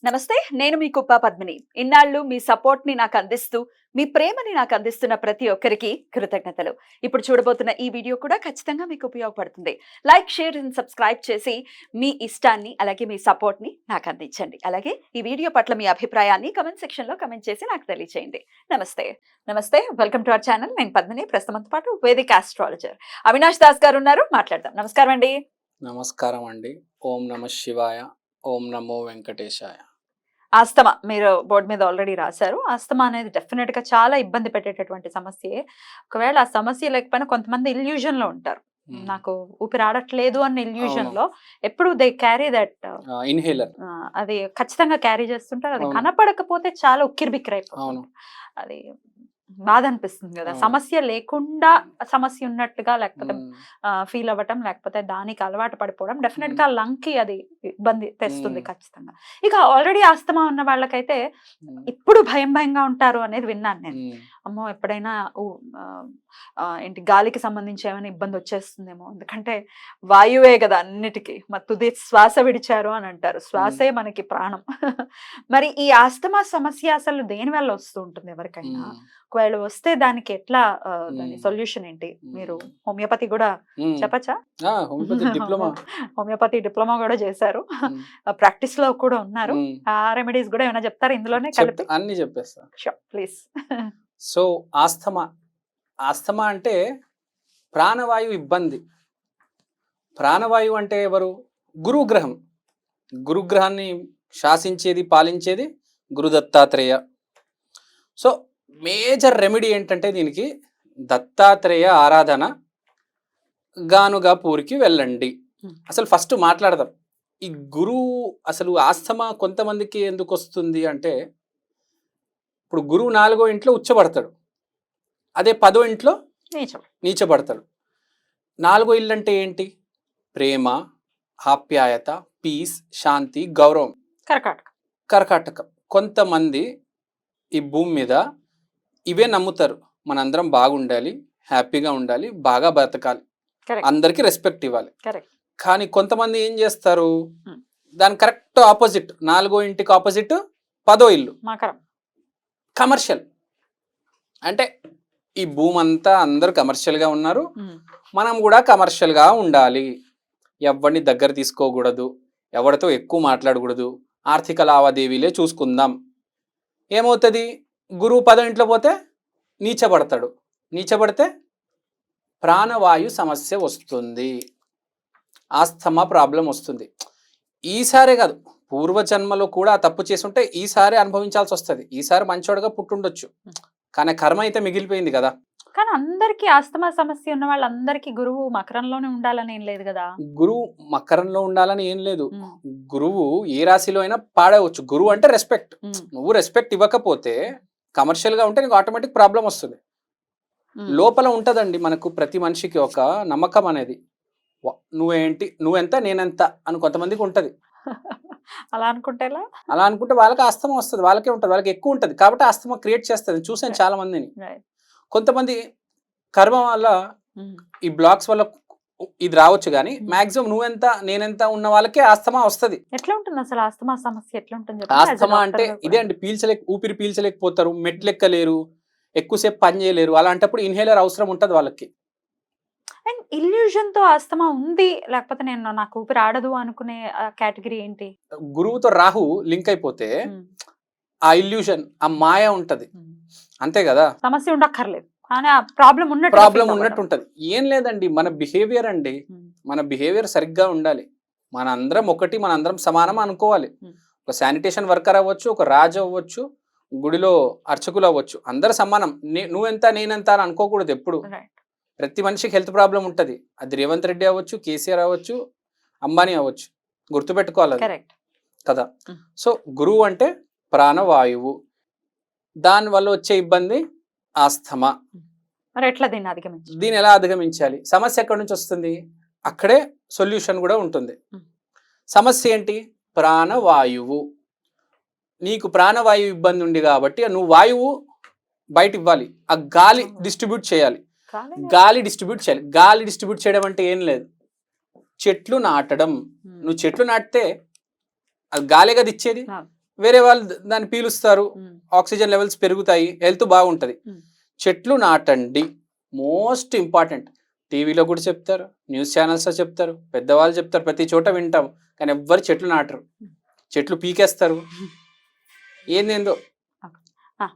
నమస్తే, నేను మీ కుప్ప పద్మిని. ఇన్నాళ్ళు మీ సపోర్ట్‌ని నాకు అందిస్తూ, మీ ప్రేమని నాకు అందిస్తున్న ప్రతి ఒక్కరికి కృతజ్ఞతలు. ఇప్పుడు చూడబోతున్న ఈ వీడియో కూడా ఖచ్చితంగా మీకు ఉపయోగపడుతుంది. లైక్, షేర్ అండ్ సబ్స్క్రైబ్ చేసి మీ ఇష్టాన్ని అలాగే మీ సపోర్ట్‌ని నాకు అందించండి. అలాగే ఈ వీడియో పట్ల మీ అభిప్రాయాన్ని కామెంట్ సెక్షన్‌లో కామెంట్ చేసి నాకు తెలియజేయండి. నమస్తే. నమస్తే. Welcome to our channel. నేను పద్మిని. ప్రస్తుతంతో పాటు వేదిక్ ఆస్ట్రాలజర్ అవినాష్ దాస్ గారు ఉన్నారు. మాట్లాడదాం. నమస్కారం అండి. నమస్కారం అండి. ఓం నమ శివాయ. ఓం నమో వెంకటేశాయ. ఆస్తమా మీరు బోర్డ్ మీద ఆల్రెడీ రాశారు. ఆస్తమా అనేది డెఫినెట్‌గా చాలా ఇబ్బంది పెట్టేటటువంటి సమస్యే. ఒకవేళ ఆ సమస్య లేకపోయినా కొంతమంది ఇల్యూజన్‌లో ఉంటారు. నాకు ఊపిరాడట్లేదు అన్న అవును. ఇల్యూజన్‌లో ఎప్పుడు దే క్యారీ దట్ ఇన్హేలర్. అది ఖచ్చితంగా క్యారీ చేస్తుంటారు. అది అవును. కనపడకపోతే చాలా ఉక్కిరిబిక్కిరైపోతుంటారు. అవును. అది బాధ అనిపిస్తుంది కదా! అవును. సమస్య లేకుండా సమస్య ఉన్నట్టుగా లేకపోతే హ్మ్. ఫీల్ అవ్వటం, లేకపోతే దానికి అలవాటు పడిపోవడం హ్మ్. డెఫినెట్‌గా లంగ్‌కి అది ఇబ్బంది తెస్తుంది హ్మ్. ఖచ్చితంగా. ఇక ఆల్రెడీ ఆస్తమా ఉన్న వాళ్ళకైతే హ్మ్. ఇప్పుడు భయంగా ఉంటారు అనేది విన్నాను నేను. హ్మ్. అమ్మో! ఎప్పుడైనా ఆహ్, ఏంటి గాలికి సంబంధించి ఏమైనా ఇబ్బంది వచ్చేస్తుందేమో. ఎందుకంటే వాయువే గదా అన్నిటికి. తుది శ్వాస విడిచారు అని అంటారు. హ్మ్. శ్వాసే మనకి ప్రాణం. మరి ఈ ఆస్తమా సమస్య అసలు దేనివల్ల వస్తూ ఉంటుంది ఎవరికైనా? హ్మ్. ఒకవేళ వస్తే దానికి ఎట్లా దాని హ్మ్. సొల్యూషన్ ఏంటి? మీరు హ్మ్. హోమియోపతి గూడా హ్మ్. చెప్పచ్చా? Homeopathy diploma. హోమియోపతి డిప్లొమా గూడా చేశారు. హ్మ్. ప్రాక్టీస్‌లో కూడా ఉన్నారు. హ్మ్. ఆ రెమెడీస్ గూడా ఏమైనా చెప్తారా ఇందులోనే కలిపి? అన్నీ చెప్పేస్తా. Sure please. So, asthma. Asthma అంటే ప్రాణవాయువు ఇబ్బంది. ప్రాణవాయువు అంటే ఎవరు? గురుగ్రహం. గురుగ్రహాన్ని శాసించేది, పాలించేది గురు దత్తాత్రేయ. సో, మేజర్ రెమెడీ ఏంటంటే దీనికి దత్తాత్రేయ ఆరాధన, గానుగాపూర్‌కి వెళ్ళండి. అసలు ఫస్ట్ మాట్లాడదాం. ఈ గురువు అసలు ఆస్తమా కొంతమందికి ఎందుకొస్తుంది అంటే, ఇప్పుడు గురువు 4 ఇంట్లో ఉచ్చబడతాడు. అదే 10 ఇంట్లో నీచం. నీచబడతాడు. 4 ఇల్లంటే ఏంటి? ప్రేమ, ఆప్యాయత, పీస్, శాంతి, గౌరవం. కర్కాటక. కర్కాటకం. కొంతమంది ఈ భూమి మీద ఇవే నమ్ముతారు. మనందరం బాగుండాలి, హ్యాపీగా ఉండాలి, బాగా బతకాలి, కరెక్ట్. అందరికీ రెస్పెక్ట్ ఇవ్వాలి. కరెక్ట్. కానీ కొంతమంది ఏం చేస్తారు? హ్మ్. దాని కరెక్ట్ ఆపోజిట్. 4 ఇంటికి ఆపోజిట్ 10 ఇల్లు. మకరం. కమర్షియల్. అంటే ఈ భూమి అంతా అందరూ కమర్షియల్‌గా ఉన్నారు. మనం కూడా కమర్షియల్‌గా ఉండాలి. ఎవ్వరిని దగ్గర తీసుకోకూడదు. ఎవరితో ఎక్కువ మాట్లాడకూడదు. ఆర్థిక లావాదేవీలే చూసుకుందాం. ఏమవుతది? గురువు 10 ఇంట్లో పోతే నీచబడతాడు. నీచబడితే ప్రాణవాయు సమస్య వస్తుంది. ఆస్తమా ప్రాబ్లం వస్తుంది. ఈసారే కాదు, పూర్వజన్మలో కూడా తప్పు చేసుంటే ఈసారి అనుభవించాల్సి వస్తుంది. ఈసారి మంచోడుగా పుట్టుండొచ్చు, కానీ కర్మ అయితే మిగిలిపోయింది కదా. కానీ అందరికీ ఆస్తమా సమస్య ఉన్న వాళ్ళందరికీ గురువు మకరంలోనే ఉండాలని ఏం లేదు గదా! గురువు మకరంలో ఉండాలని ఏం లేదు. హ్మ్. గురువు ఏ రాశిలో అయినా పాడవచ్చు. గురువు అంటే రెస్పెక్ట్. హ్మ్. నువ్వు రెస్పెక్ట్ ఇవ్వకపోతే కమర్షియల్గా ఉంటే నీకు ఆటోమేటిక్ ప్రాబ్లం వస్తుంది. హ్మ్. లోపల ఉంటుందండి మనకు ప్రతి మనిషికి ఒక నమ్మకం అనేది. నువ్వేంటి, నువ్వెంత, నేనెంత అని కొంతమందికి ఉంటుంది. అలా అనుకుంటే ఎలా? అలా అనుకుంటే వాళ్ళకి ఆస్తమా వస్తుంది. వాళ్ళకే ఉంటుంది, వాళ్ళకి ఎక్కువ ఉంటుంది. కాబట్టి ఆస్తమా క్రియేట్ చేస్తుంది. చూసాను చాలా మందిని. రైట్. కొంతమంది కర్మ వల్ల హ్మ్. ఈ బ్లాక్స్ వల్ల ఇది రావచ్చు, కానీ హ్మ్. మాక్సిమం నువ్వెంత నేనెంత ఉన్న వాళ్ళకే ఆస్తమా వస్తుంది. ఎట్లా ఉంటుంది అసలు ఆస్తమా సమస్య ఎట్లా ఉంటుంది చెప్పండి? యాస్ ఎ ఆస్తమా అంటే డాక్టర్‌గా ఇదే కూడా. అండి, ఊపిరి పీల్చలేకపోతారు, మెట్లెక్కలేరు, ఎక్కువసేపు పని చేయలేరు. అలాంటప్పుడు ఇన్హేలర్ అవసరం ఉంటుంది వాళ్ళకి. అండ్ ఇల్యూషన్‌తో ఆస్తమా ఉంది లేకపోతే నాకు ఊపిరి ఆడదు అనుకునే కేటగరీ ఏంటి? గురువుతో రాహు లింక్ అయిపోతే హ్మ్. ఆ ఇల్యూషన్, ఆ మాయ ఉంటది. హ్మ్. అంతే కదా. సమస్య ఉండక్కర్లేదు. కానీ ఆ ప్రాబ్లమ్ ఉన్నట్టుగా ప్రాబ్లం ఫీల్ ఉన్నట్టు అవ్వడం. ఉంటది. ఏం లేదండి, మన బిహేవియర్ అండి. హ్మ్. మన బిహేవియర్ సరిగ్గా ఉండాలి. మనందరం ఒకటి, మనందరం సమానం అనుకోవాలి. హ్మ్. ఒక శానిటేషన్ వర్కర్ అవ్వచ్చు, ఒక రాజు అవ్వచ్చు, గుడిలో అర్చకులు అవ్వచ్చు, అందరు సమానం. నువ్వెంత నేనెంత అని అనుకోకూడదు ఎప్పుడు. రైట్. ప్రతి మనిషికి హెల్త్ ప్రాబ్లం ఉంటది. అది రేవంత్ రెడ్డి అవ్వచ్చు, కేసీఆర్ అవ్వచ్చు, అంబానీ అవ్వచ్చు. గుర్తుపెట్టుకోవాలి అది కరెక్ట్. కదా. హ్మ్. సో గురువు అంటే ప్రాణవాయువు. దానివల్ల వచ్చే ఇబ్బంది ఆస్తమా. మరి ఎట్లా దీన్ని అధిగమించాలి? దీన్ని ఎలా అధిగమించాలి? సమస్య ఎక్కడి నుంచి వస్తుంది? అక్కడే సొల్యూషన్ కూడా ఉంటుంది. హ్మ్. సమస్య ఏంటి? ప్రాణవాయువు. నీకు ప్రాణవాయువు ఇబ్బంది ఉంది కాబట్టి నువ్వు వాయువు బయట ఇవ్వాలి. ఆ గాలి డిస్ట్రిబ్యూట్ చేయాలి. గాలి డిస్ట్రిబ్యూట్ చేయాలి. గాలి డిస్ట్రిబ్యూట్ చేయడం అంటే ఏం లేదు, చెట్లు నాటడం. నువ్వు చెట్లు నాటితే అది గాలే కదా ఇచ్చేది. వేరే వాళ్ళు దాన్ని పీలుస్తారు, ఉమ్, ఆక్సిజన్ లెవెల్స్ పెరుగుతాయి, హెల్త్ బాగుంటది. ఉమ్. చెట్లు నాటండి, మోస్ట్ ఇంపార్టెంట్. టీవీలో కూడా చెప్తారు, న్యూస్ ఛానల్స్లో చెప్తారు, పెద్దవాళ్ళు చెప్తారు, ప్రతి చోట వింటాం, కానీ ఎవ్వరు చెట్లు నాటరు. చెట్లు పీకేస్తారు, ఏందేందో. ఆ.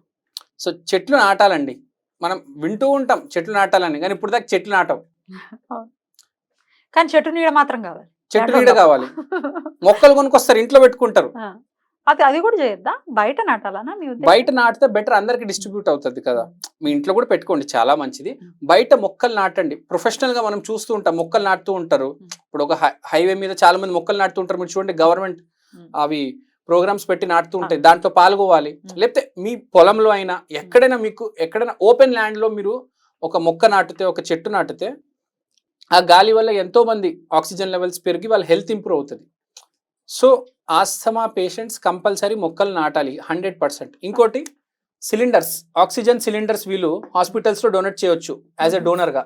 సో చెట్లు నాటాలండి. మనం వింటూ ఉంటాం చెట్లు నాటాలని, కానీ ఇప్పుడు దాకా చెట్లు నాటం. కానీ చెట్టు నీడ మాత్రం కావాలి. చెట్టు నీడ కావాలి. మొక్కలు కొనుక్కొస్తారు, ఇంట్లో పెట్టుకుంటారు. ఆ. అది కూడా చేయొద్దా? బయట నాటాలనా మీ ఉద్దేశం? బయట నాటితే బెటర్, అందరికి డిస్ట్రిబ్యూట్ అవుతుంది కదా. మీ ఇంట్లో కూడా పెట్టుకోండి, చాలా మంచిది. బయట మొక్కలు నాటండి. ప్రొఫెషనల్ గా మనం చూస్తూ ఉంటాం, మొక్కలు నాటుతూ ఉంటారు. ఇప్పుడు ఒక హైవే మీద చాలా మంది మొక్కలు నాటుతూ ఉంటారు. మీరు చూడండి, గవర్నమెంట్ అవి ప్రోగ్రామ్స్ పెట్టి నాటుతూ ఉంటాయి, దాంట్లో పాల్గొవాలి. లేకపోతే మీ పొలంలో అయినా ఎక్కడైనా ఓపెన్ ల్యాండ్ లో మీరు ఒక మొక్క నాటితే, ఒక చెట్టు నాటితే, ఆ గాలి వల్ల ఎంతో మంది ఆక్సిజన్ లెవెల్స్ పెరిగి వాళ్ళ హెల్త్ ఇంప్రూవ్ అవుతుంది. సో ఆస్తమా పేషెంట్స్ కంపల్సరీ మొక్కలు నాటాలి 100%. ఇంకోటి, సిలిండర్స్, ఆక్సిజన్ సిలిండర్స్ వీళ్ళు హాస్పిటల్స్ లో డొనేట్ చేయొచ్చు యాజ్ ఎ డోనర్ గా.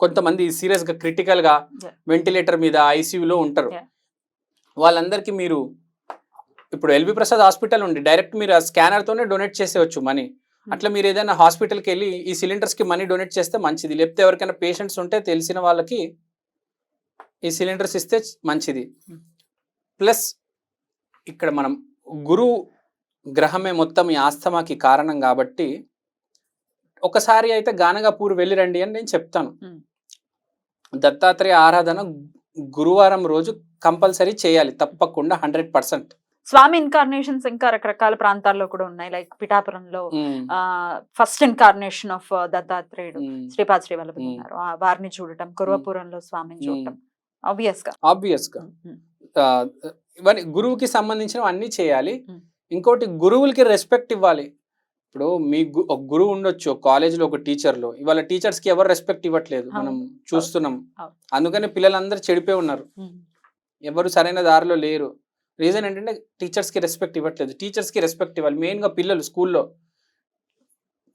కొంతమంది సీరియస్ గా క్రిటికల్ గా వెంటిలేటర్ మీద ఐసీయూలో ఉంటారు. వాళ్ళందరికీ మీరు ఇప్పుడు ఎల్వి ప్రసాద్ హాస్పిటల్ ఉండి డైరెక్ట్ మీరు ఆ స్కానర్ తోనే డొనేట్ చేసేవచ్చు మనీ. అట్లా మీరు ఏదైనా హాస్పిటల్కి వెళ్ళి ఈ సిలిండర్స్ కి మనీ డొనేట్ చేస్తే మంచిది. లేకపోతే ఎవరికైనా పేషెంట్స్ ఉంటే తెలిసిన వాళ్ళకి ఈ సిలిండర్స్ ఇస్తే మంచిది. ప్లస్ ఇక్కడ మనం గురువు గ్రహమే మొత్తం ఈ ఆస్తమాకి కారణం కాబట్టి ఒకసారి అయితే గానగాపూర్ వెళ్ళిరండి అని నేను చెప్తాను. దత్తాత్రేయ ఆరాధన గురువారం రోజు కంపల్సరీ చేయాలి, తప్పకుండా 100%. స్వామి ఇన్కార్నేషన్స్ ఇంకా రకరకాల ప్రాంతాల్లో కూడా ఉన్నాయి. లైక్ పిఠాపురంలో ఫస్ట్ ఇన్కార్నేషన్ ఆఫ్ దత్తాత్రేయుడు శ్రీపాద శ్రీవల్లభులు ఉన్నారు, వారిని చూడటం, కురవపురంలో స్వామిని చూడటం. ఆబ్వియస్ గా ఇవన్నీ గురువుకి సంబంధించిన అన్ని చేయాలి. ఇంకోటి, గురువులకి రెస్పెక్ట్ ఇవ్వాలి. ఇప్పుడు మీ ఒక గురువు ఉండొచ్చు కాలేజీలో, ఒక టీచర్లో. ఇవాళ టీచర్స్ కి ఎవరు రెస్పెక్ట్ ఇవ్వట్లేదు, మనం చూస్తున్నాం. అందుకని పిల్లలందరూ చెడిపోయి ఉన్నారు, ఎవరు సరైన దారిలో లేరు. రీజన్ ఏంటంటే టీచర్స్కి రెస్పెక్ట్ ఇవ్వట్లేదు. టీచర్స్కి రెస్పెక్ట్ ఇవ్వాలి. మెయిన్గా పిల్లలు స్కూల్లో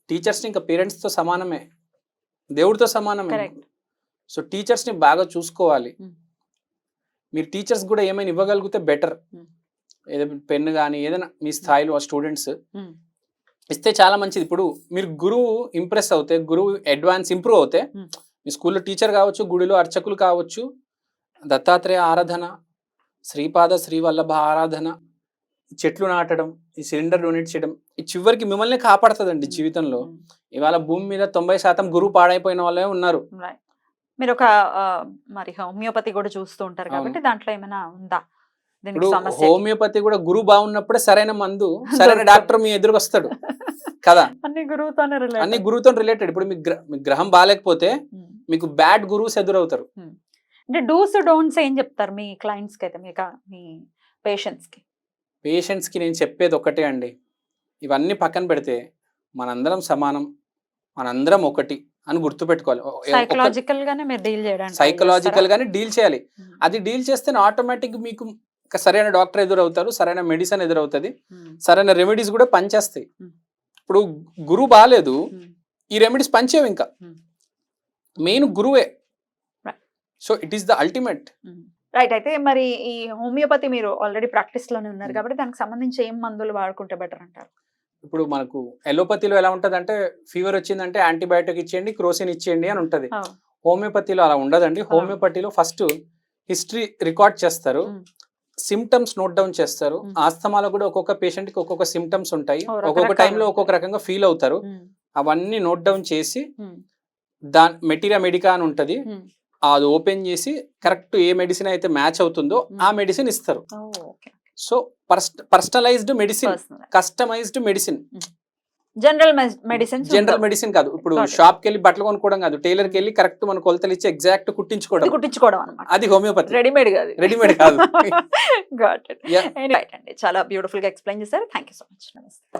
టీచర్స్ని ఇంకా పేరెంట్స్తో సమానమే, దేవుడితో సమానమే. సో టీచర్స్ని బాగా చూసుకోవాలి. మీరు టీచర్స్ కూడా ఏమైనా ఇవ్వగలిగితే బెటర్. ఏదైనా పెన్ను కానీ ఏదైనా మీ స్థాయిలో ఆ స్టూడెంట్స్ ఇస్తే చాలా మంచిది. ఇప్పుడు మీరు గురువు ఇంప్రెస్ అవుతే, గురువు అడ్వాన్స్ ఇంప్రూవ్ అవుతే, మీ స్కూల్లో టీచర్ కావచ్చు, గుడిలో అర్చకులు కావచ్చు, దత్తాత్రేయ ఆరాధన, శ్రీపాద శ్రీవల్లభ ఆరాధన, చెట్లు నాటడం, ఈ సిలిండర్ డొనేట్ చేయడం, ఈ చివరికి మిమ్మల్ని కాపాడుతుందండి జీవితంలో. ఇవాళ భూమి మీద 90% గురువు పాడైపోయిన వాళ్ళే ఉన్నారు. మీరు ఒక మరి హోమియోపతి కూడా చూస్తూ ఉంటారు కాబట్టి దాంట్లో ఏమైనా ఉందా? ఇప్పుడు హోమియోపతి కూడా గురువు బాగున్నప్పుడే సరైన మందు, సరైన డాక్టర్ మీ ఎదురుకు వస్తాడు కదా. అన్ని గురువుతో రిలేటెడ్. ఇప్పుడు మీ గ్రహం బాగాలేకపోతే మీకు బ్యాడ్ గురువుస్ ఎదురవుతారు. అంటే డూస్ డోంట్స్ ఏం చెప్తారు మీ క్లయింట్స్కి అయితే, మీ పేషెంట్స్కి నేను చెప్పేది ఒకటే అండి, ఇవన్నీ పక్కన పెడితే మనందరం సమానం, మనందరం ఒకటి అని గుర్తుపెట్టుకోవాలి. సైకలాజికల్ గానే మీరు డీల్ చేయడానికి, సైకలాజికల్ గానే డీల్ చేయాలి. అది డీల్ చేస్తే ఆటోమేటిక్ మీకు సరైన డాక్టర్ ఎదురవుతారు, సరైన మెడిసిన్ ఎదురవుతుంది, సరైన రెమెడీస్ కూడా పనిచేస్తాయి. ఇప్పుడు గురువు బాగాలేదు, ఈ రెమెడీస్ పనిచేయవు. ఇంకా మెయిన్ గురువే. So it is the ultimate. Right. అయితే మరి ఈ హోమియోపతి మీరు ఆల్రెడీ ప్రాక్టీస్ లోనే ఉన్నారు కాబట్టి దానికి సంబంధించి ఏం మందులు వాడుకుంటే బెటర్ అంటారు? ఇప్పుడు మనకు ఎలోపతిలో ఎలా ఉంటది అంటే, ఫీవర్ వచ్చిందంటే యాంటీబయాటిక్ ఇచ్చేయండి, క్రోసిన్ ఇచ్చేయండి అని ఉంటది. హోమియోపతిలో అలా ఉండదండి. హోమియోపతిలో ఫస్ట్ హిస్టరీ రికార్డ్ చేస్తారు, సిమ్టమ్స్ నోట్ డౌన్ చేస్తారు. ఆస్తమాలో కూడా ఒక్కొక్క పేషెంట్ కి ఒక్కొక్క సిమ్టమ్స్ ఉంటాయి, ఒక్కొక్క టైంలో ఒక్కొక్క రకంగా ఫీల్ అవుతారు. అవన్నీ నోట్ డౌన్ చేసి దాని మెటీరియా మెడికా అని ఉంటది, అది ఓపెన్ చేసి కరెక్ట్ ఏ మెడిసిన్ అయితే మ్యాచ్ అవుతుందో ఆ మెడిసిన్ ఇస్తారు. So personalized medicine, customized medicine. General medicine కాదు. ఇప్పుడు షాప్ కి వెళ్ళి బట్టలు కొనుక్కోవడం కాదు, టైలర్ కి వెళ్ళి కరెక్ట్ మన కొలతలు ఇచ్చి ఎగ్జాక్ట్ కుట్టించుకోవడం అన్నమాట. అది హోమియోపతి, రెడీమేడ్ కాదు. Got it. చాలా బ్యూటిఫుల్ గా ఎక్స్ప్లెయిన్ చేశారు. Thank you so much. నమస్తే.